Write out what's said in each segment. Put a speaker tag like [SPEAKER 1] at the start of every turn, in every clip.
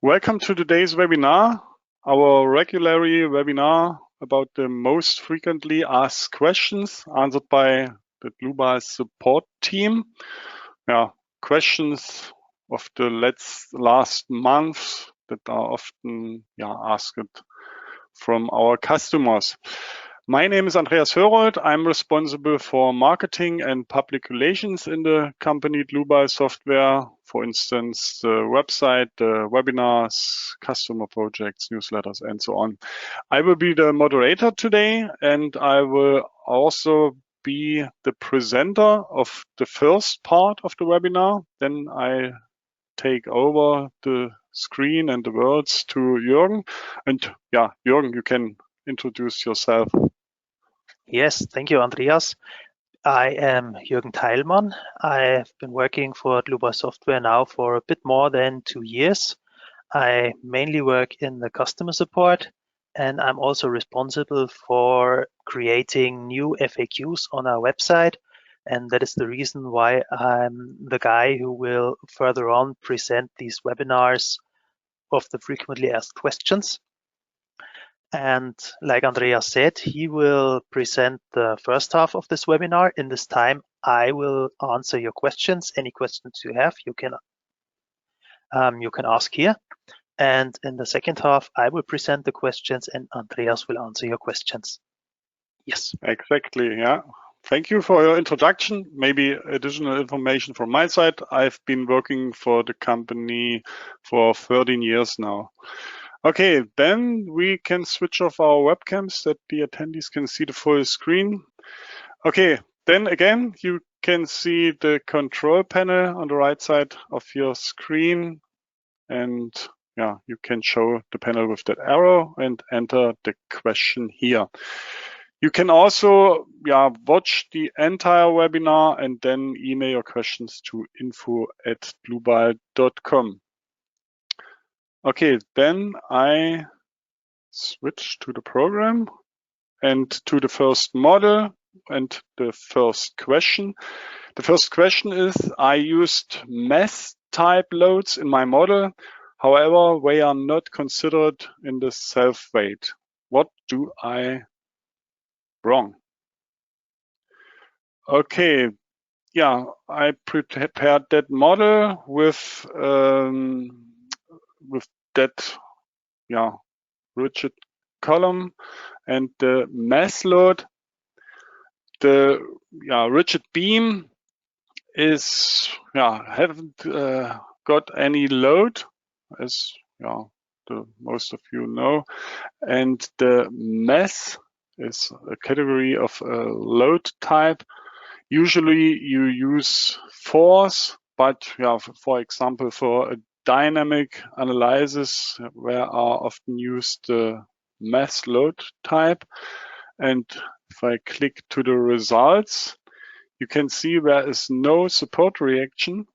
[SPEAKER 1] Welcome to today's webinar, our regular webinar about the most frequently asked questions answered by the Dlubal support team. Questions of the last month that are often asked from our customers. My name is Andreas Hörold. I'm responsible for marketing and public relations in the company Dlubal Software. For instance, the website, the webinars, customer projects, newsletters, and so on. I will be the moderator today, and I will also be the presenter of the first part of the webinar. Then I take over the screen and the words to Jürgen. And Jürgen, you can introduce yourself.
[SPEAKER 2] Yes, thank you, Andreas. I am Jürgen Teilmann. I've been working for Dlubal Software now for a bit more than 2 years. I mainly work in the customer support, and I'm also responsible for creating new FAQs on our website. And that is the reason why I'm the guy who will further on present these webinars of the frequently asked questions. And like Andreas said, he will present the first half of this webinar. In this time, I will answer your questions. Any questions you have, you can ask here. And in the second half, I will present the questions and Andreas will answer your questions. Yes.
[SPEAKER 1] Exactly, yeah. Thank you for your introduction. Maybe additional information from my side. I've been working for the company for 13 years now. Okay, then we can switch off our webcams that the attendees can see the full screen. Okay, then again, you can see the control panel on the right side of your screen. And you can show the panel with that arrow and enter the question here. You can also watch the entire webinar and then email your questions to info@dlubal.com. Okay, then I switch to the program and to the first model and the first question. The first question is, I used mass type loads in my model. However, they are not considered in the self-weight. What do I wrong? Okay, I prepared that model with that rigid column and the mass load. The rigid beam is haven't got any load, as most of you know, and the mass is a category of load type. Usually you use force, but for example, for a dynamic analysis, where are often used the mass load type. And if I click to the results, you can see there is no support reaction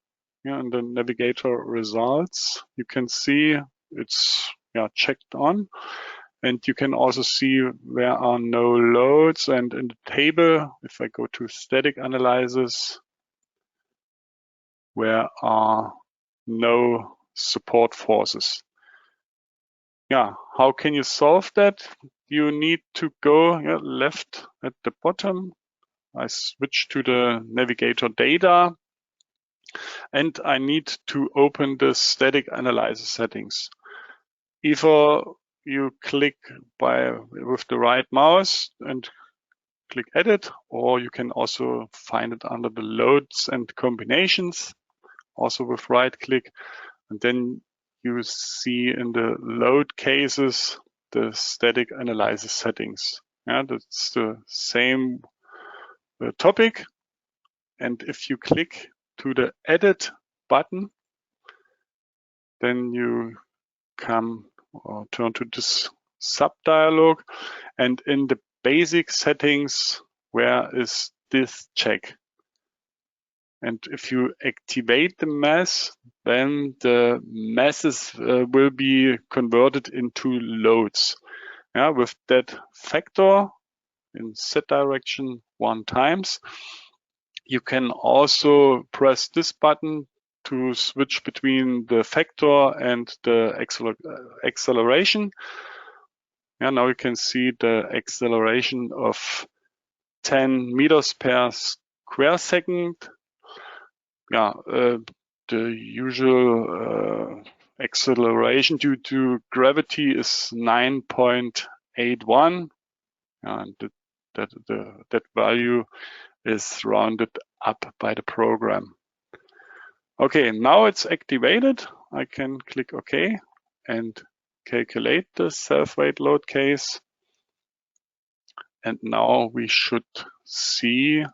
[SPEAKER 1] in the navigator results. You can see it's checked on. And you can also see there are no loads. And in the table, if I go to static analysis, there are no support forces. How can you solve that? You need to go left at the bottom. I switch to the navigator data. And I need to open the static analysis settings. Either you click with the right mouse and click edit, or you can also find it under the loads and combinations, also with right click. And then you see in the load cases the static analysis settings. That's the same topic. And if you click to the edit button, then you come or turn to this sub dialog, and in the basic settings, where is this check? And if you activate the mass, then the masses will be converted into loads. With that factor in set direction 1 times. You can also press this button to switch between the vector and the acceleration. Yeah, now you can see the acceleration of 10 meters per square second. Yeah, the usual acceleration due to gravity is 9.81, and that value is rounded up by the program. Okay, now it's activated. I can click OK and calculate the self-weight load case. And now we should see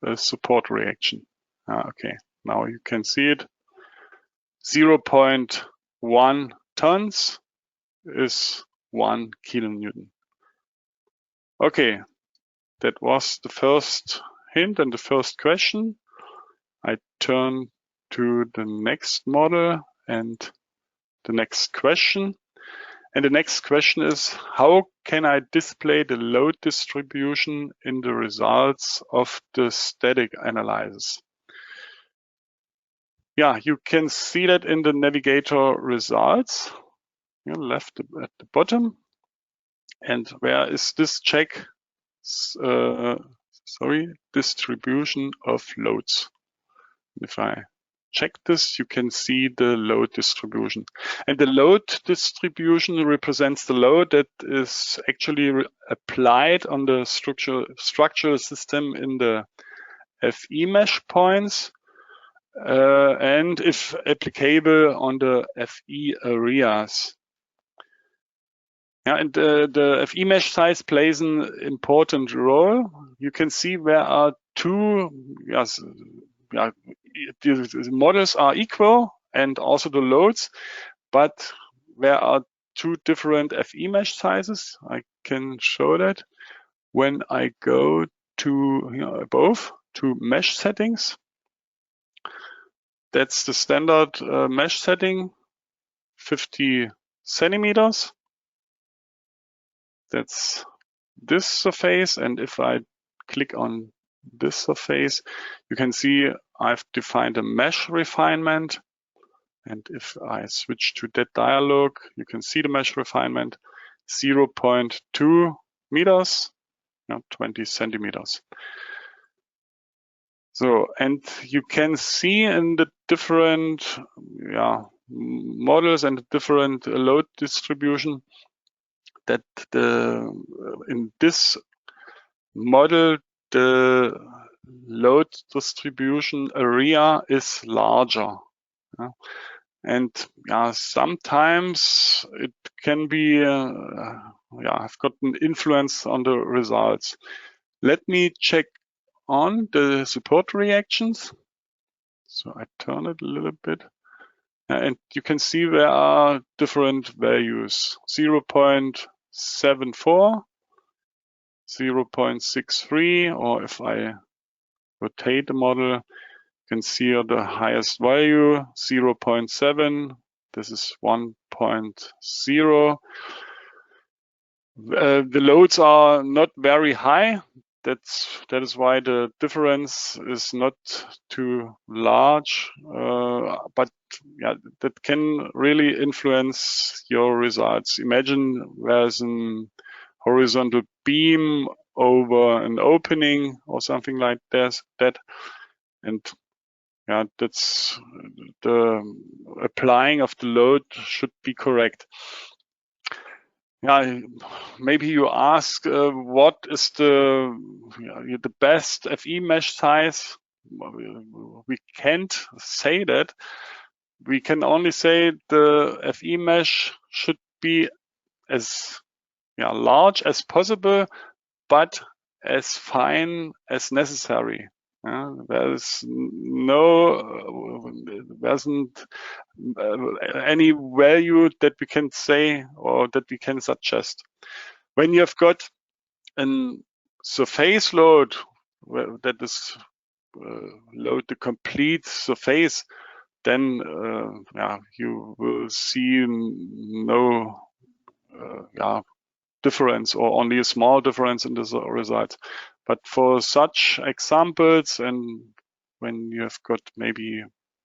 [SPEAKER 1] the support reaction. Okay, now you can see it. 0.1 tons is 1 kilonewton. Okay, that was the first hint and the first question. I turn to the next model and the next question. And the next question is, how can I display the load distribution in the results of the static analysis? Yeah, you can see that in the navigator results, left at the bottom. And where is this check? Distribution of loads. If I check this, you can see the load distribution. And the load distribution represents the load that is actually applied on the structural system in the FE mesh points, and if applicable on the FE areas. Yeah, and the FE mesh size plays an important role. You can see there are two, the models are equal and also the loads, but there are two different FE mesh sizes. I can show that when I go to above to mesh settings. That's the standard mesh setting, 50 centimeters. That's this surface, and if I click on this surface, you can see I've defined a mesh refinement. And if I switch to that dialog, you can see the mesh refinement, 0.2 meters, 20 centimeters. So, and you can see in the different models and the different load distribution that in this model, the load distribution area is larger. And sometimes it can be, have got an influence on the results. Let me check on the support reactions. So I turn it a little bit. And you can see there are different values, 0.74, 0.63, or if I rotate the model, you can see the highest value, 0.7. This is 1.0. The loads are not very high. That is why the difference is not too large, but that can really influence your results. Imagine there's a horizontal beam over an opening or something like that, and that's the applying of the load should be correct. Maybe you ask what is the best FE mesh size? We can't say that. We can only say the FE mesh should be as large as possible, but as fine as necessary. There isn't any value that we can say or that we can suggest. When you have got a surface load that is load the complete surface, then you will see no difference or only a small difference in the results. But for such examples, and when you have got maybe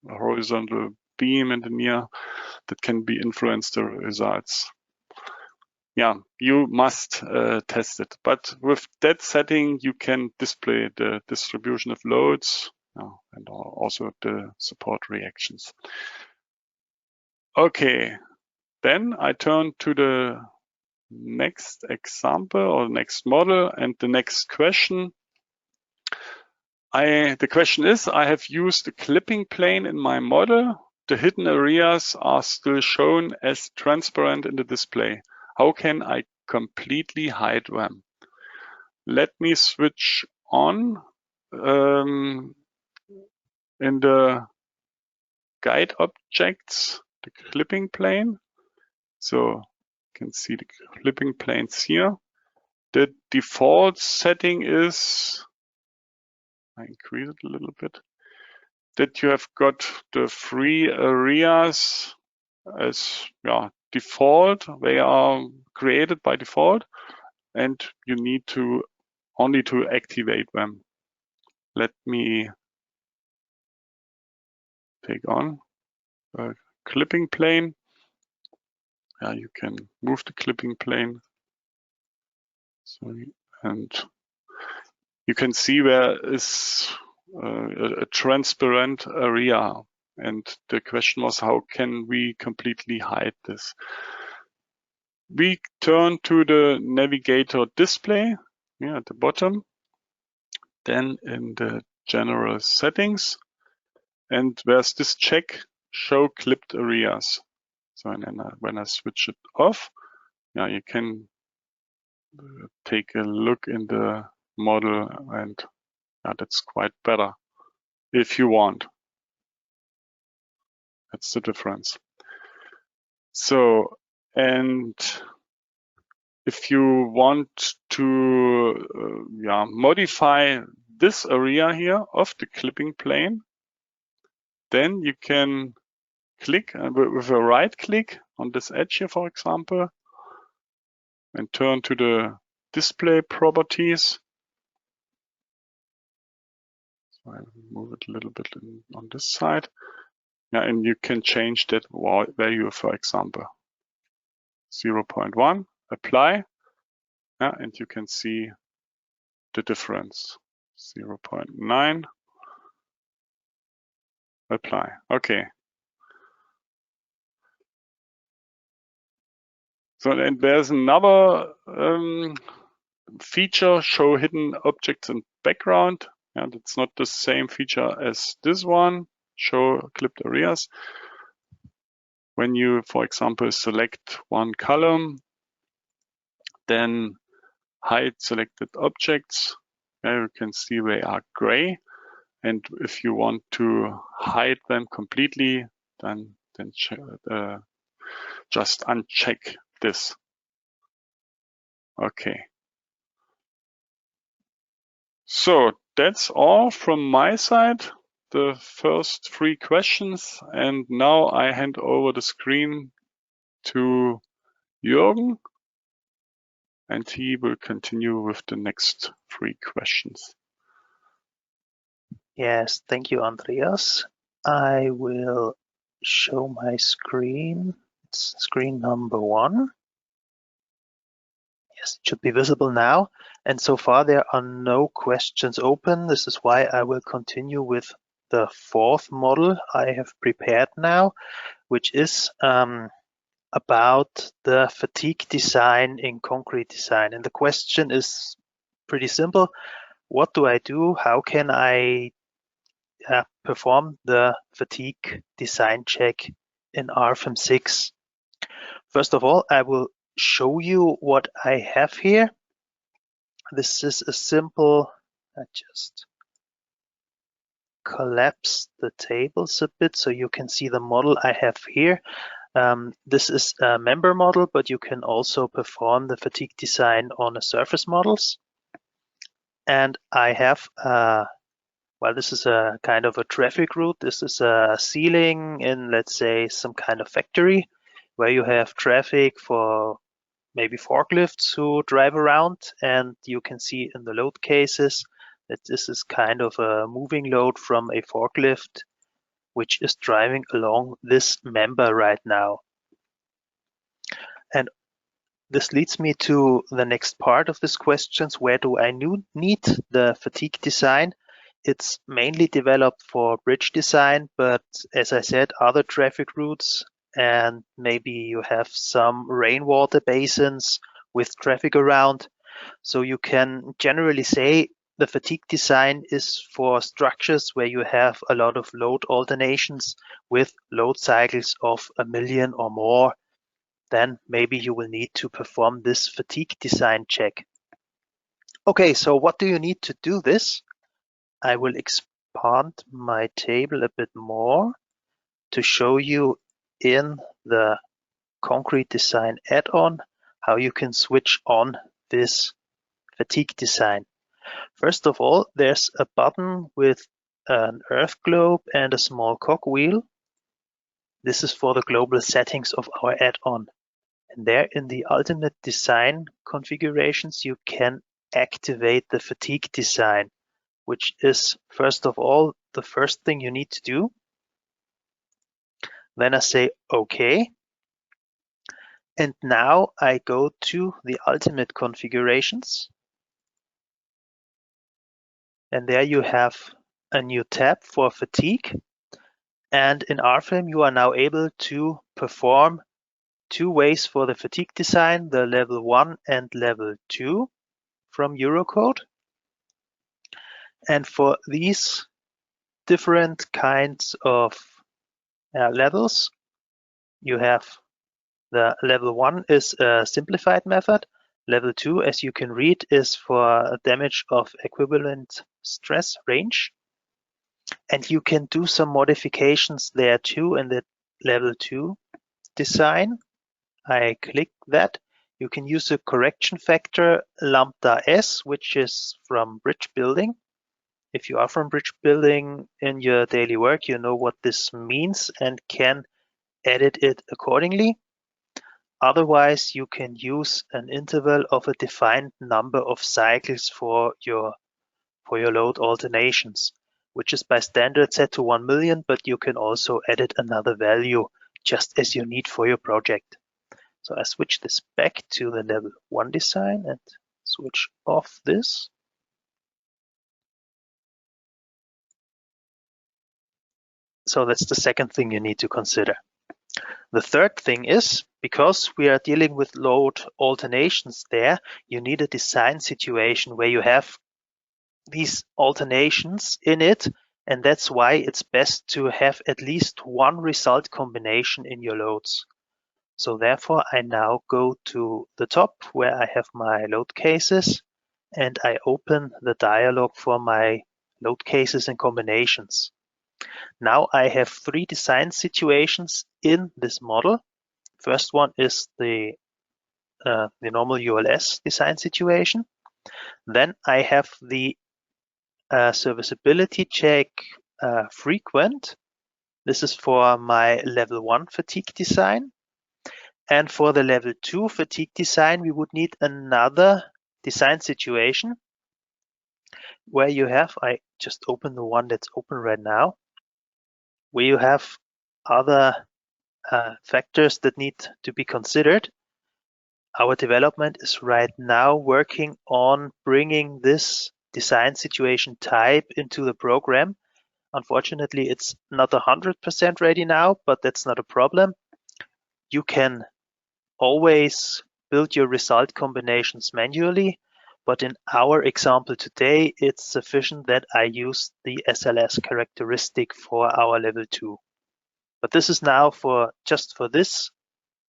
[SPEAKER 1] horizontal beam in the near that can be influence the results. Yeah, you must test it. But with that setting, you can display the distribution of loads and also the support reactions. Okay, then I turn to the next example or next model and the next question. The question is, I have used a clipping plane in my model. The hidden areas are still shown as transparent in the display. How can I completely hide them? Let me switch on in the guide objects, the clipping plane. So you can see the clipping planes here. The default setting is, I increase it a little bit, that you have got the three areas as default. They are created by default and you need to only to activate them. Let me take on a clipping plane. You can move the clipping plane. Sorry, and you can see there is a transparent area. And the question was, how can we completely hide this? We turn to the navigator display here at the bottom, then in the general settings, and there's this check, show clipped areas. So when I switch it off, you can take a look in the model, and that's quite better if you want. That's the difference. So, and if you want to modify this area here of the clipping plane, then you can click with a right click on this edge here, for example, and turn to the display properties. So I move it a little bit on this side. And you can change that value, for example, 0.1, apply, and you can see the difference, 0.9, apply. Okay. So and there's another feature, show hidden objects in background. That's not the same feature as this one, show clipped areas. When you, for example, select one column, then hide selected objects, you can see they are gray. And if you want to hide them completely, then just uncheck this. Okay. So that's all from my side, the first 3 questions. And now I hand over the screen to Jürgen, and he will continue with the next 3 questions.
[SPEAKER 2] Yes, thank you, Andreas. I will show my screen. It's screen number 1. Yes, it should be visible now. And so far there are no questions open. This is why I will continue with the 4th model I have prepared now, which is about the fatigue design in concrete design. And the question is pretty simple. What do I do? How can I perform the fatigue design check in RFM 6? First of all, I will show you what I have here. This is a simple, I just collapse the tables a bit so you can see the model I have here. This is a member model, but you can also perform the fatigue design on a surface models. And I have, well, this is a kind of a traffic route. This is a ceiling in, let's say, some kind of factory where you have traffic for maybe forklifts who drive around, and you can see in the load cases that this is kind of a moving load from a forklift which is driving along this member right now. And this leads me to the next part of this question. Where do I need the fatigue design? It's mainly developed for bridge design, but as I said, other traffic routes, and maybe you have some rainwater basins with traffic around. So you can generally say the fatigue design is for structures where you have a lot of load alternations with load cycles of 1 million or more. Then maybe you will need to perform this fatigue design check. Okay, so what do you need to do this? I will expand my table a bit more to show you in the concrete design add-on how you can switch on this fatigue design. First of all, there's a button with an earth globe and a small cogwheel. This is for the global settings of our add-on. And there in the ultimate design configurations, you can activate the fatigue design, which is first of all the first thing you need to do. Then I say OK. And now I go to the ultimate configurations. And there you have a new tab for fatigue. And in RFrame, you are now able to perform 2 ways for the fatigue design, the level 1 and level 2 from Eurocode. And for these different kinds of levels, you have the level 1 is a simplified method. Level 2, as you can read, is for damage of equivalent stress range. And you can do some modifications there too in the level 2 design. I click that. You can use a correction factor lambda s, which is from bridge building. If you are from bridge building in your daily work, you know what this means and can edit it accordingly. Otherwise, you can use an interval of a defined number of cycles for your load alternations, which is by standard set to 1 million, but you can also edit another value just as you need for your project. So I switch this back to the level 1 design and switch off this. So that's the second thing you need to consider. The third thing is, because we are dealing with load alternations there, you need a design situation where you have these alternations in it, and that's why it's best to have at least one result combination in your loads. So therefore, I now go to the top where I have my load cases, and I open the dialog for my load cases and combinations. Now I have 3 design situations in this model. First one is the normal ULS design situation. Then I have the serviceability check frequent. This is for my level 1 fatigue design. And for the level 2 fatigue design, we would need another design situation where you have, I just open the one that's open right now, where you have other factors that need to be considered. Our development is right now working on bringing this design situation type into the program. Unfortunately, it's not 100% ready now, but that's not a problem. You can always build your result combinations manually, but in our example today, it's sufficient that I use the SLS characteristic for our level 2. But this is now just for this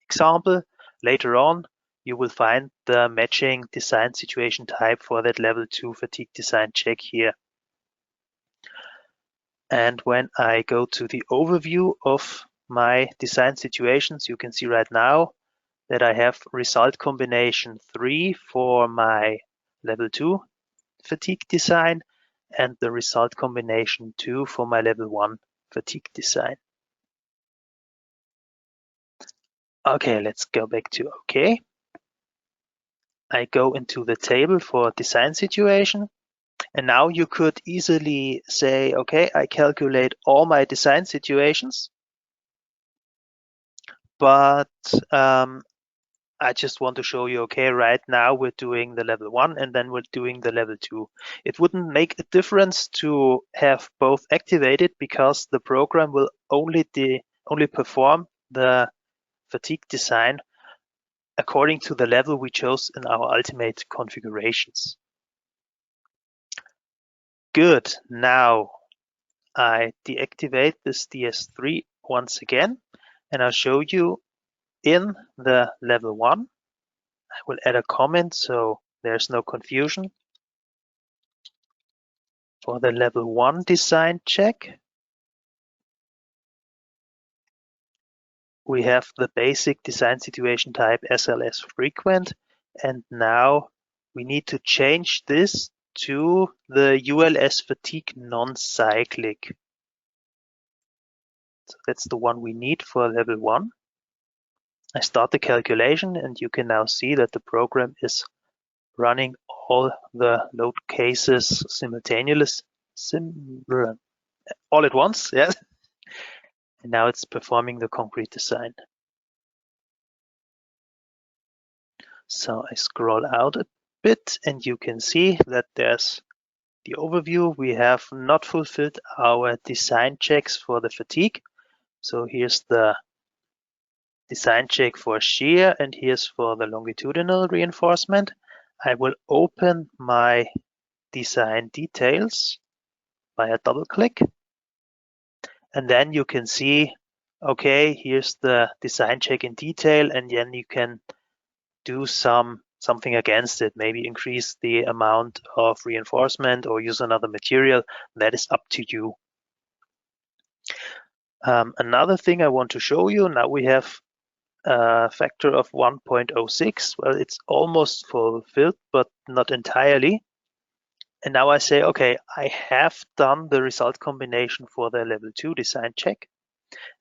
[SPEAKER 2] example. Later on, you will find the matching design situation type for that level 2 fatigue design check here. And when I go to the overview of my design situations, you can see right now that I have result combination 3 for my level 2 fatigue design and the result combination 2 for my level 1 fatigue design. Okay, let's go back to OK. I go into the table for design situation, And now you could easily say, okay, I calculate all my design situations, but I just want to show you, okay, right now we're doing the level 1 and then we're doing the level 2. It wouldn't make a difference to have both activated because the program will only perform the fatigue design according to the level we chose in our ultimate configurations. Good. Now I deactivate this DS3 once again, and I'll show you in the level 1. I will add a comment so there's no confusion. For the level 1 design check, we have the basic design situation type SLS frequent, and now we need to change this to the ULS fatigue non-cyclic. So that's the one we need for level 1. I start the calculation and you can now see that the program is running all the load cases simultaneously, all at once, yes. And now it's performing the concrete design. So I scroll out a bit and you can see that there's the overview. We have not fulfilled our design checks for the fatigue. So here's the design check for shear and here's for the longitudinal reinforcement. I will open my design details by a double click. And then you can see, okay, here's the design check in detail, and then you can do something against it, maybe increase the amount of reinforcement or use another material. That is up to you. Another thing I want to show you, now we have a factor of 1.06. Well, it's almost fulfilled, but not entirely. And now I say, okay, I have done the result combination for the level 2 design check.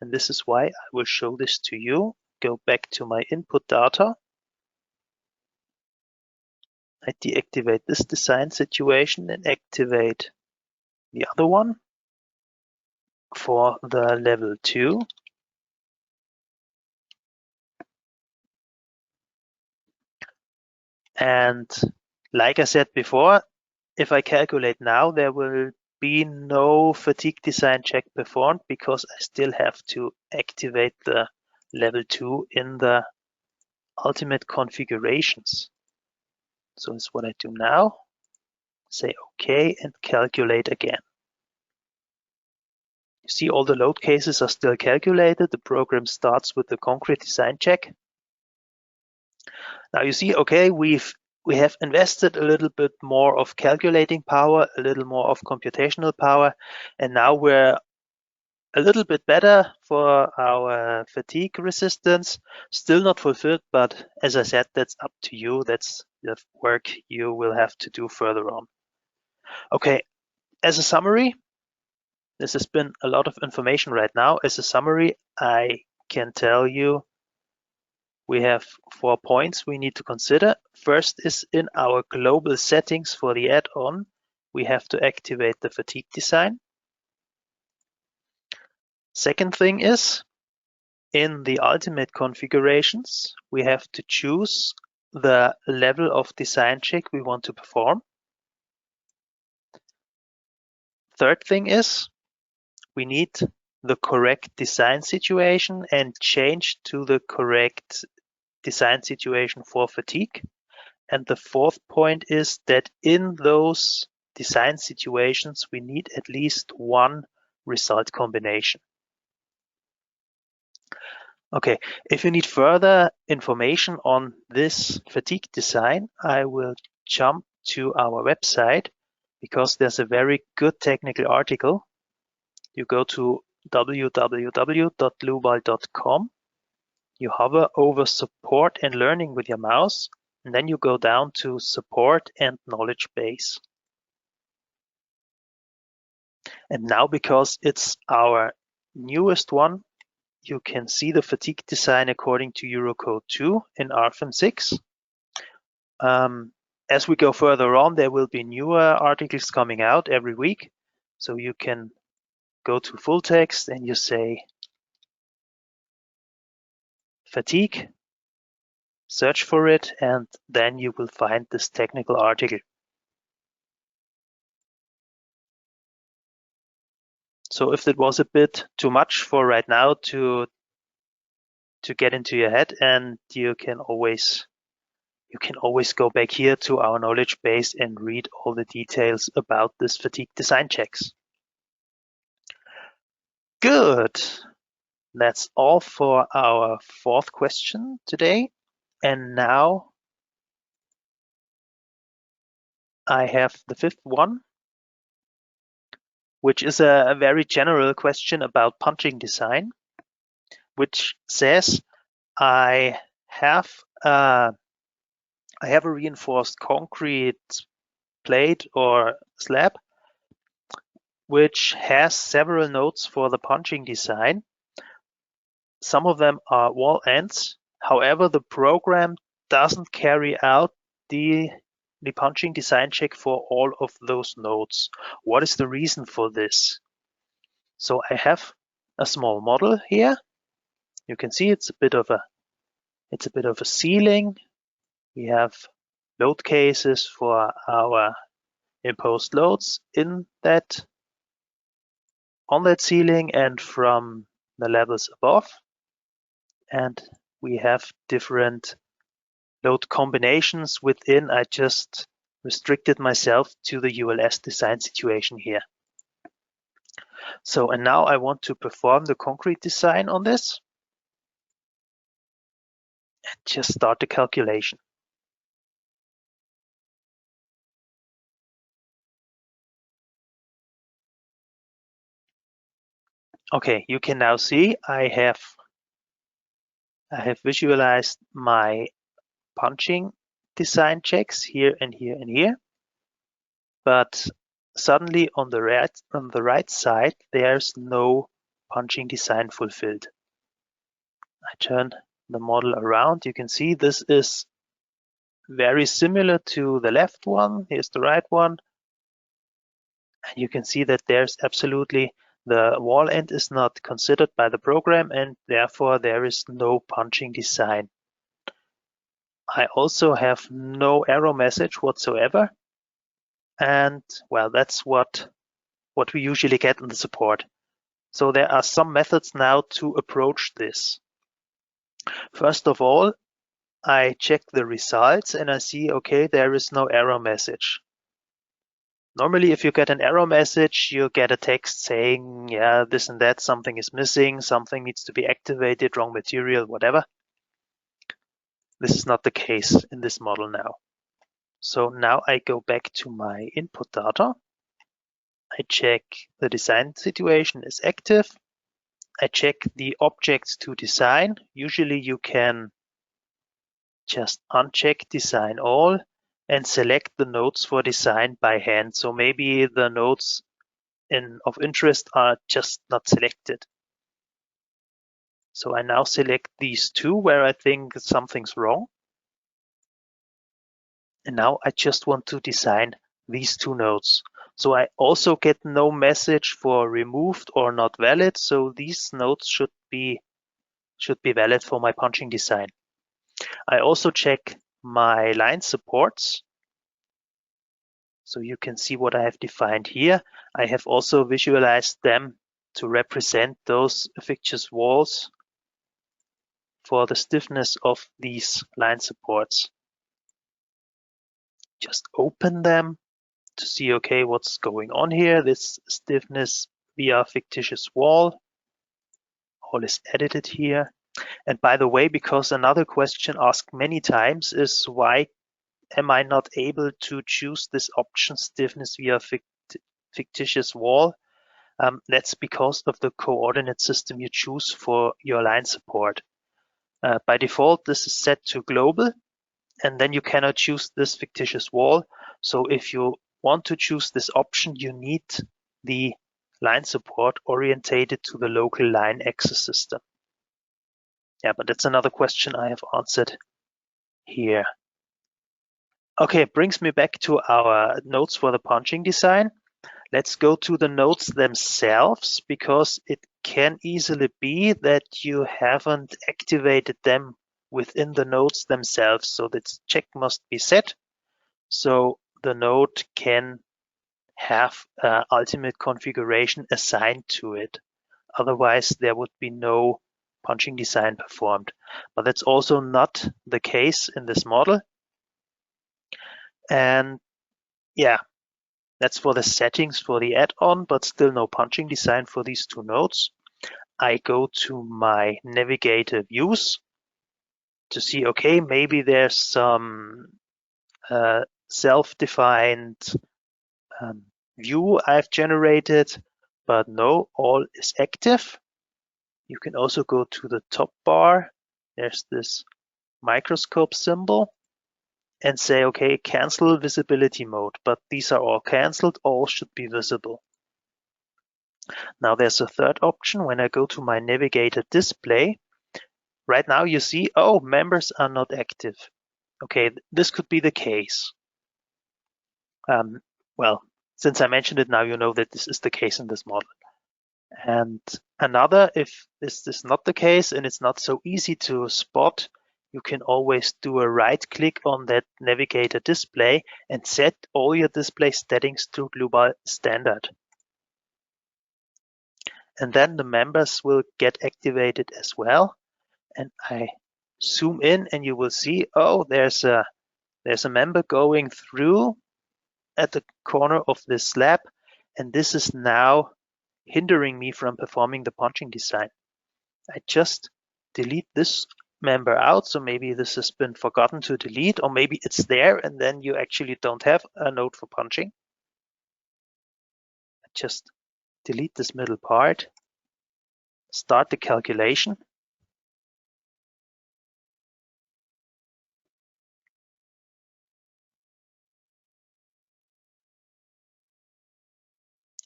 [SPEAKER 2] And this is why I will show this to you. Go back to my input data. I deactivate this design situation and activate the other one for the level 2. And like I said before, if I calculate now, there will be no fatigue design check performed because I still have to activate the level 2 in the ultimate configurations. So that's what I do now. Say OK and calculate again. You see all the load cases are still calculated. The program starts with the concrete design check. Now you see, okay, we have invested a little bit more of calculating power, a little more of computational power, and now we're a little bit better for our fatigue resistance. Still not fulfilled, but as I said, that's up to you. That's the work you will have to do further on. Okay, as a summary, this has been a lot of information right now. As a summary, I can tell you we have 4 points we need to consider. First is in our global settings for the add-on, we have to activate the fatigue design. Second thing is, in the ultimate configurations, we have to choose the level of design check we want to perform. Third thing is, we need the correct design situation and change to the correct design situation for fatigue. And the fourth point is that in those design situations, we need at least one result combination. Okay, if you need further information on this fatigue design, I will jump to our website because there's a very good technical article. You go to www.dlubal.com. You hover over support and learning with your mouse, and then you go down to support and knowledge base. And now, because it's our newest one, you can see the fatigue design according to Eurocode 2 in RFM 6. as we go further on, there will be newer articles coming out every week. So you can go to full text and you say fatigue, search for it, and then you will find this technical article. So if it was a bit too much for right now to get into your head, and you can always go back here to our knowledge base and read all the details about this fatigue design checks. Good. That's all for our fourth question today. And now I have the fifth one, which is a very general question about punching design, which says I have a reinforced concrete plate or slab which has several nodes for the punching design. Some of them are wall ends. However, the program doesn't carry out the punching design check for all of those nodes. What is the reason for this? So I have a small model here. You can see it's a bit of a ceiling. We have load cases for our imposed loads on that ceiling and from the levels above. And we have different load combinations within. I just restricted myself to the ULS design situation here. So, and now I want to perform the concrete design on this. And just start the calculation. Okay, you can now see I have visualized my punching design checks here and here and here. But suddenly on the right side, there's no punching design fulfilled. I turn the model around. You can see this is very similar to the left one. Here's the right one. And you can see that there's absolutely the wall end is not considered by the program, and therefore there is no punching design. I also have no error message whatsoever. And well, that's what we usually get in the support. So there are some methods now to approach this. First of all, I check the results and I see, okay, there is no error message. Normally, if you get an error message, you get a text saying, yeah, this and that, something is missing, something needs to be activated, wrong material, whatever. This is not the case in this model now. So now I go back to my input data. I check the design situation is active. I check the objects to design. Usually you can just uncheck design all and select the nodes for design by hand. So maybe the nodes of interest are just not selected. So I now select these two where I think something's wrong. And now I just want to design these two nodes. So I also get no message for removed or not valid. So these nodes should be valid for my punching design. I also check my line supports. So you can see what I have defined here. I have also visualized them to represent those fictitious walls for the stiffness of these line supports. Just open them to see, okay, what's going on here. This stiffness via fictitious wall. All is edited here. And by the way, because another question asked many times is why am I not able to choose this option stiffness via fictitious wall? That's because of the coordinate system you choose for your line support. By default, this is set to global, and then you cannot choose this fictitious wall. So if you want to choose this option, you need the line support orientated to the local line axis system. Yeah, but that's another question I have answered here. Okay, brings me back to our notes for the punching design. Let's go to the notes themselves, because it can easily be that you haven't activated them within the notes themselves. So this check must be set, so the node can have ultimate configuration assigned to it. Otherwise, there would be no punching design performed. But that's also not the case in this model. And yeah, that's for the settings for the add-on, but still no punching design for these two nodes. I go to my navigator views to see, okay, maybe there's some self-defined view I've generated, but no, all is active. You can also go to the top bar. There's this microscope symbol and say, okay, cancel visibility mode, but these are all canceled, all should be visible. Now there's a third option. When I go to my navigator display, right now you see, oh, members are not active. Okay, this could be the case. Well, since I mentioned it now, you know that this is the case in this model. And another, if this is not the case and it's not so easy to spot, you can always do a right click on that navigator display and set all your display settings to Dlubal standard. And then the members will get activated as well. And I zoom in and you will see, oh, there's a member going through at the corner of this slab, and this is now hindering me from performing the punching design. I just delete this member out, so maybe this has been forgotten to delete, or maybe it's there and then you actually don't have a node for punching. I just delete this middle part, start the calculation.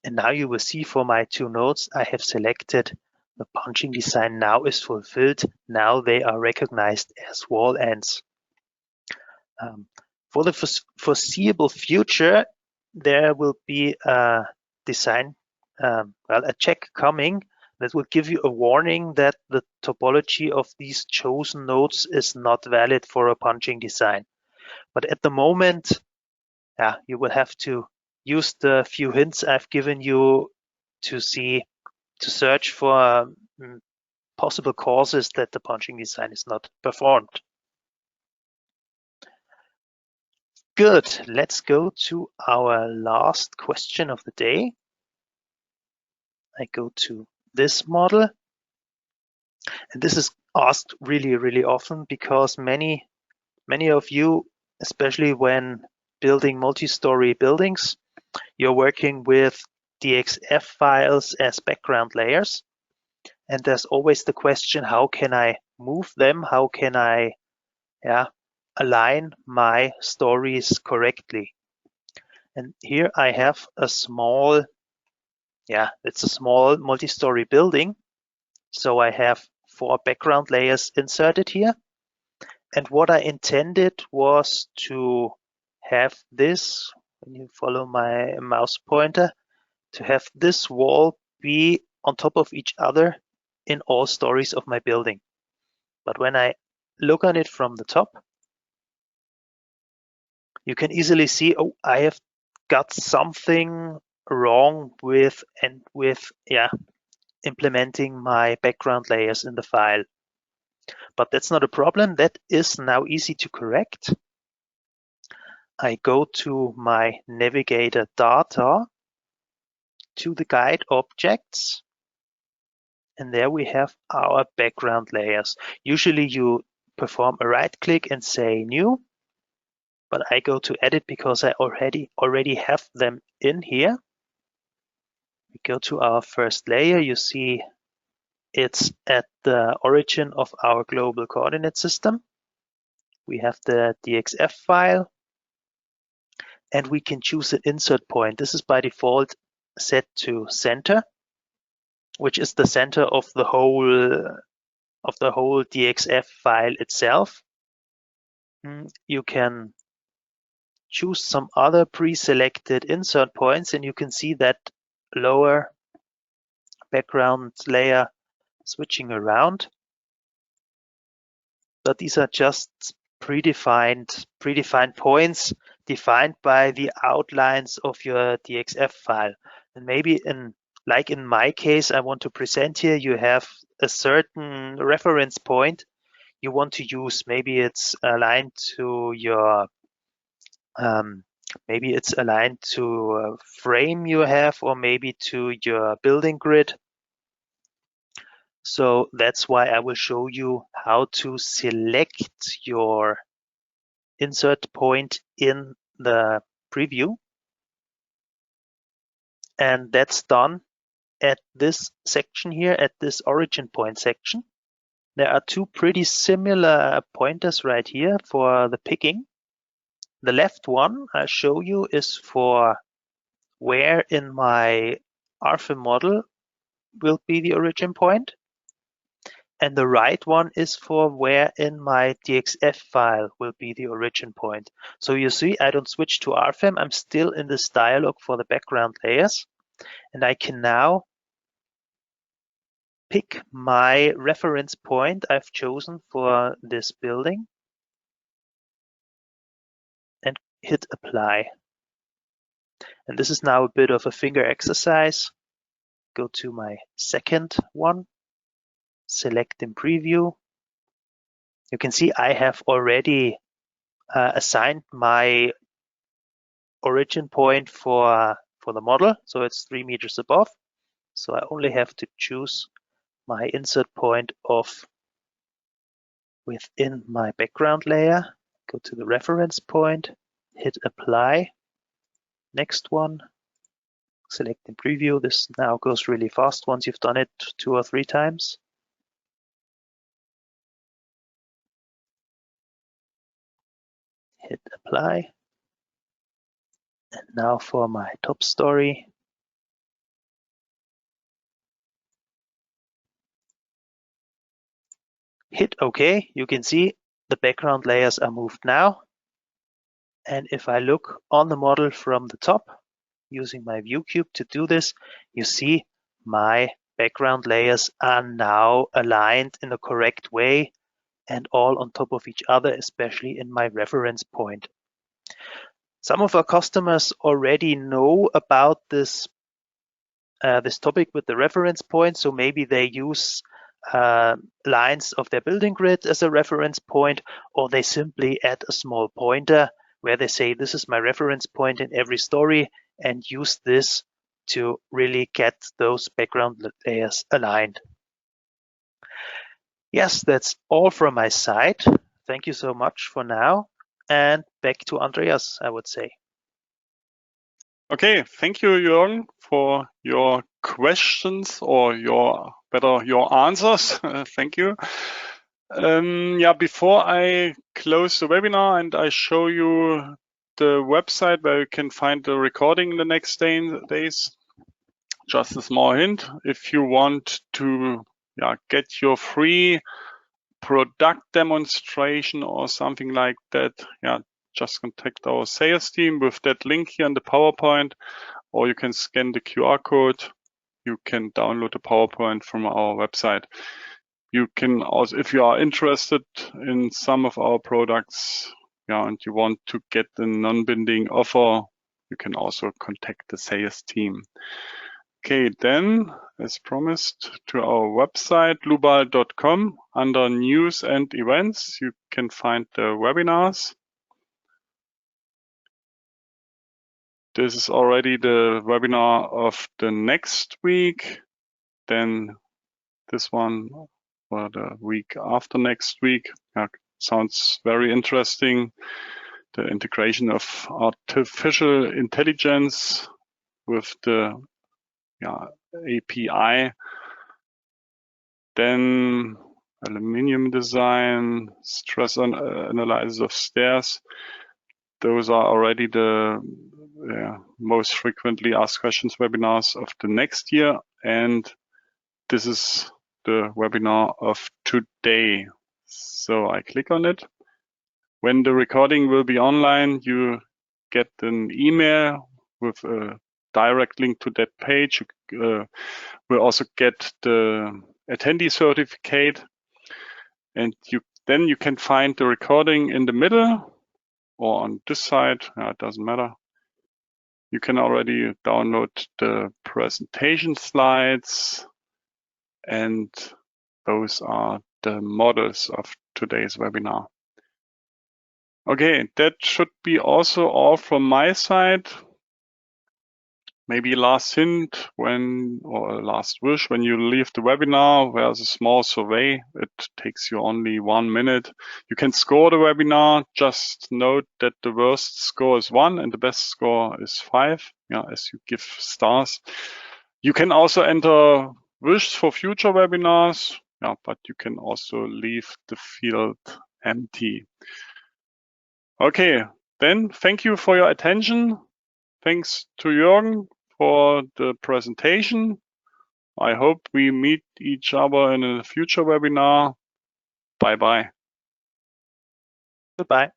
[SPEAKER 2] And now you will see for my two nodes, I have selected the punching design now is fulfilled. Now they are recognized as wall ends. For the foreseeable future, there will be a design, a check coming that will give you a warning that the topology of these chosen nodes is not valid for a punching design. But at the moment, you will have to use the few hints I've given you to search for possible causes that the punching design is not performed. Good, let's go to our last question of the day. I go to this model. And this is asked really, really often because many of you, especially when building multi-story buildings, you're working with DXF files as background layers. And there's always the question, how can I move them? How can I align my stories correctly? And here I have a small, it's a small multi-story building. So I have 4 background layers inserted here. And what I intended was to have this, when you follow my mouse pointer, to have this wall be on top of each other in all stories of my building. But when I look on it from the top, you can easily see, oh, I have got something wrong with implementing my background layers in the file. But that's not a problem. That is now easy to correct. I go to my navigator data, to the guide objects, and there we have our background layers. Usually you perform a right click and say new, but I go to edit because I already have them in here. We go to our first layer. You see it's at the origin of our global coordinate system. We have the DXF file, and we can choose an insert point. This is by default set to center, which is the center of the whole DXF file itself. You can choose some other pre-selected insert points, and you can see that lower background layer switching around. But these are just predefined points defined by the outlines of your DXF file. And maybe like in my case, I want to present here, you have a certain reference point you want to use. Maybe it's aligned to your maybe it's aligned to a frame you have, or maybe to your building grid. So that's why I will show you how to select your insert point in the preview. And that's done at this section here, at this origin point section. There are two pretty similar pointers right here for the picking. The left one I show you is for where in my RFIM model will be the origin point. And the right one is for where in my DXF file will be the origin point. So you see, I don't switch to RFIM. I'm still in this dialog for the background layers. And I can now pick my reference point I've chosen for this building and hit apply. And this is now a bit of a finger exercise. Go to my second one, select in preview. You can see I have already assigned my origin point for the model. So it's 3 meters above. So I only have to choose my insert point of within my background layer. Go to the reference point, hit apply. Next one, select in preview. This now goes really fast once you've done it 2 or 3 times. Hit apply. And now for my top story. Hit OK. You can see the background layers are moved now. And if I look on the model from the top, using my view cube to do this, you see my background layers are now aligned in the correct way and all on top of each other, especially in my reference point. Some of our customers already know about this topic with the reference point, so maybe they use lines of their building grid as a reference point, or they simply add a small pointer where they say this is my reference point in every story, and use this to really get those background layers aligned. Yes, that's all from my side. Thank you so much for now, and back to Andreas, I would say.
[SPEAKER 1] Okay, thank you, Jürgen, for your questions or your answers. Thank you. Yeah, before I close the webinar and I show you the website where you can find the recording the next days, just a small hint. If you want to get your free product demonstration or something like that, just contact our sales team with that link here in the PowerPoint, or you can scan the QR code. You can download the PowerPoint from our website. You can also, if you are interested in some of our products, and you want to get a non-binding offer, you can also contact the sales team. Okay, then, as promised, to our website, dlubal.com. Under News and Events, you can find the webinars. This is already the webinar of the next week. Then this one for the week after next week. Sounds very interesting. The integration of artificial intelligence with the API. Then aluminium design, stress analysis of stairs. Those are already the most frequently asked questions webinars of the next year. And this is the webinar of today. So I click on it. When the recording will be online, you get an email with a direct link to that page. You will also get the attendee certificate, and then you can find the recording in the middle or on this side. It doesn't matter. You can already download the presentation slides, and those are the models of today's webinar. Okay, that should be also all from my side. Maybe last hint or last wish, when you leave the webinar, there's a small survey. It takes you only 1 minute. You can score the webinar. Just note that the worst score is 1 and the best score is 5, as you give stars. You can also enter wishes for future webinars, but you can also leave the field empty. Okay, then thank you for your attention. Thanks to Jürgen for the presentation. I hope we meet each other in a future webinar. Bye-bye.
[SPEAKER 2] Goodbye.